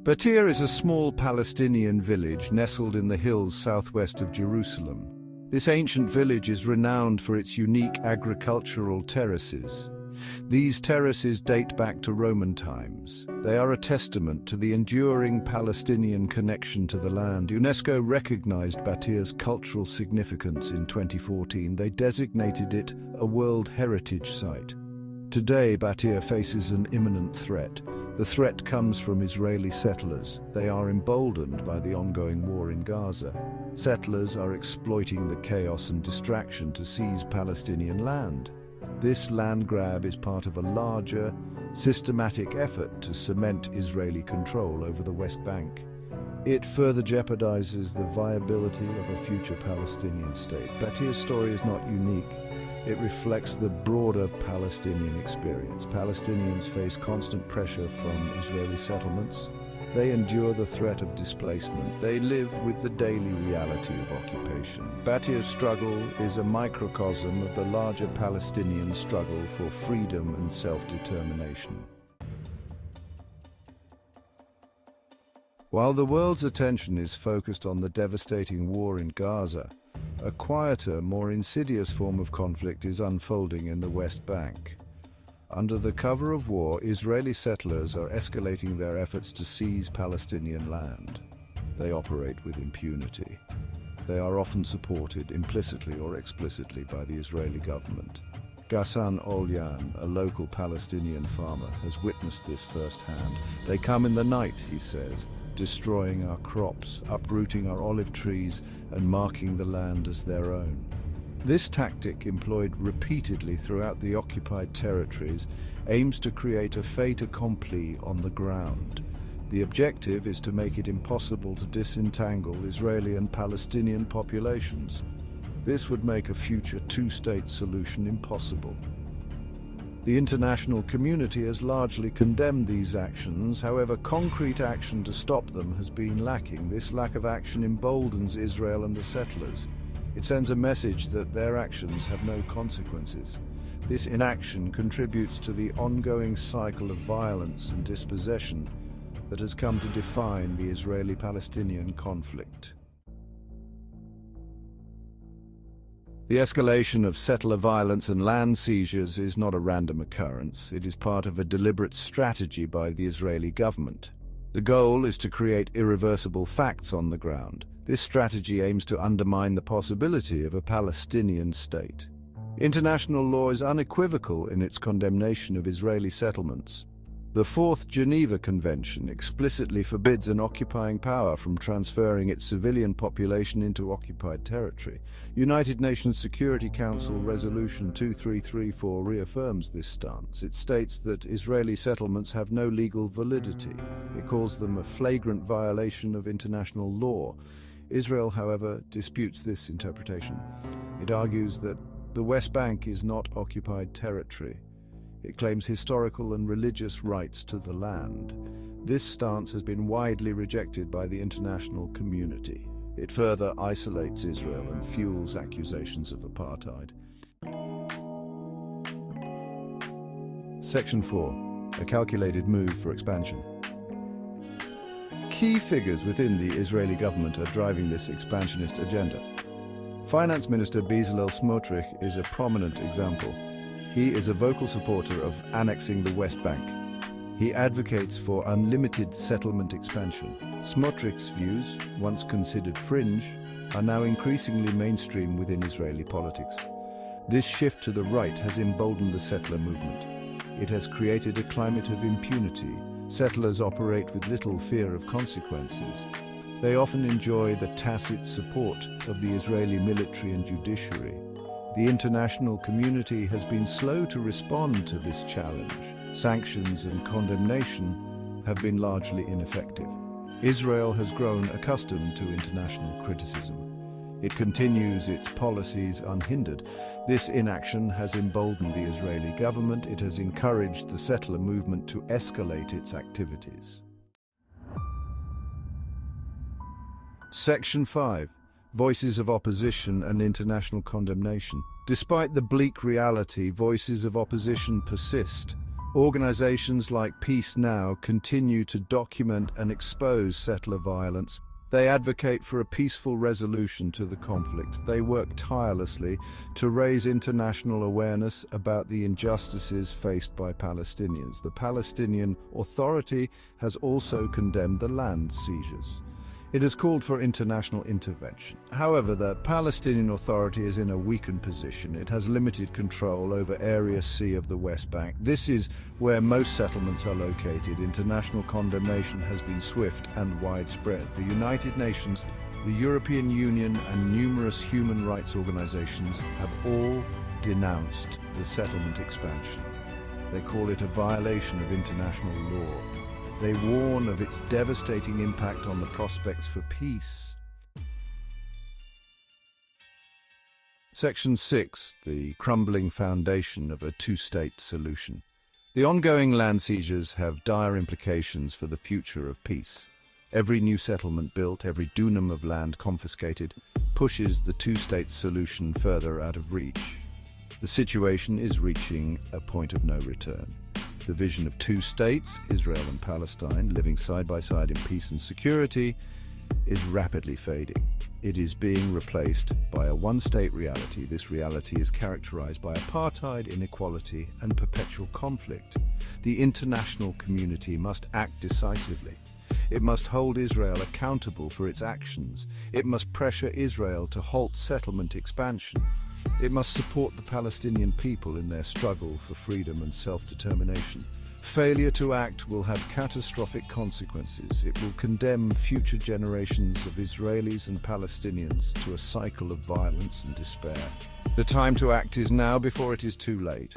Battir is a small Palestinian village nestled in the hills southwest of Jerusalem. This ancient village is renowned for its unique agricultural terraces. These terraces date back to Roman times. They are a testament to the enduring Palestinian connection to the land. UNESCO recognized Battir's cultural significance in 2014. They designated it a World Heritage Site. Today, Battir faces an imminent threat. The threat comes from Israeli settlers. They are emboldened by the ongoing war in Gaza. Settlers are exploiting the chaos and distraction to seize Palestinian land. This land grab is part of a larger, systematic effort to cement Israeli control over the West Bank. It further jeopardizes the viability of a future Palestinian state. Battir's story is not unique. It reflects the broader Palestinian experience. Palestinians face constant pressure from Israeli settlements. They endure the threat of displacement. They live with the daily reality of occupation. Battir's struggle is a microcosm of the larger Palestinian struggle for freedom and self-determination. While the world's attention is focused on the devastating war in Gaza, a quieter, more insidious form of conflict is unfolding in the West Bank. Under the cover of war, Israeli settlers are escalating their efforts to seize Palestinian land. They operate with impunity. They are often supported, implicitly or explicitly, by the Israeli government. Ghassan Olyan, a local Palestinian farmer, has witnessed this firsthand. They come in the night, he says, destroying our crops, uprooting our olive trees, and marking the land as their own. This tactic, employed repeatedly throughout the occupied territories, aims to create a fait accompli on the ground. The objective is to make it impossible to disentangle Israeli and Palestinian populations. This would make a future two-state solution impossible. The international community has largely condemned these actions. However, concrete action to stop them has been lacking. This lack of action emboldens Israel and the settlers. It sends a message that their actions have no consequences. This inaction contributes to the ongoing cycle of violence and dispossession that has come to define the Israeli-Palestinian conflict. The escalation of settler violence and land seizures is not a random occurrence. It is part of a deliberate strategy by the Israeli government. The goal is to create irreversible facts on the ground. This strategy aims to undermine the possibility of a Palestinian state. International law is unequivocal in its condemnation of Israeli settlements. The Fourth Geneva Convention explicitly forbids an occupying power from transferring its civilian population into occupied territory. United Nations Security Council Resolution 2334 reaffirms this stance. It states that Israeli settlements have no legal validity. It calls them a flagrant violation of international law. Israel, however, disputes this interpretation. It argues that the West Bank is not occupied territory. It claims historical and religious rights to the land. This stance has been widely rejected by the international community. It further isolates Israel and fuels accusations of apartheid. Section 4. A calculated move for expansion. Key figures within the Israeli government are driving this expansionist agenda. Finance Minister Bezalel Smotrich is a prominent example. He is a vocal supporter of annexing the West Bank. He advocates for unlimited settlement expansion. Smotrich's views, once considered fringe, are now increasingly mainstream within Israeli politics. This shift to the right has emboldened the settler movement. It has created a climate of impunity. Settlers operate with little fear of consequences. They often enjoy the tacit support of the Israeli military and judiciary. The international community has been slow to respond to this challenge. Sanctions and condemnation have been largely ineffective. Israel has grown accustomed to international criticism. It continues its policies unhindered. This inaction has emboldened the Israeli government. It has encouraged the settler movement to escalate its activities. Section 5. Voices of opposition and international condemnation. Despite the bleak reality, voices of opposition persist. Organizations like Peace Now continue to document and expose settler violence. They advocate for a peaceful resolution to the conflict. They work tirelessly to raise international awareness about the injustices faced by Palestinians. The Palestinian Authority has also condemned the land seizures. It has called for international intervention. However, the Palestinian Authority is in a weakened position. It has limited control over Area C of the West Bank. This is where most settlements are located. International condemnation has been swift and widespread. The United Nations, the European Union, and numerous human rights organizations have all denounced the settlement expansion. They call it a violation of international law. They warn of its devastating impact on the prospects for peace. Section 6. The crumbling foundation of a two-state solution. The ongoing land seizures have dire implications for the future of peace. Every new settlement built, every dunam of land confiscated, pushes the two-state solution further out of reach. The situation is reaching a point of no return. The vision of two states, Israel and Palestine, living side by side in peace and security, is rapidly fading. It is being replaced by a one-state reality. This reality is characterized by apartheid, inequality, and perpetual conflict. The international community must act decisively. It must hold Israel accountable for its actions. It must pressure Israel to halt settlement expansion. It must support the Palestinian people in their struggle for freedom and self-determination. Failure to act will have catastrophic consequences. It will condemn future generations of Israelis and Palestinians to a cycle of violence and despair. The time to act is now before it is too late.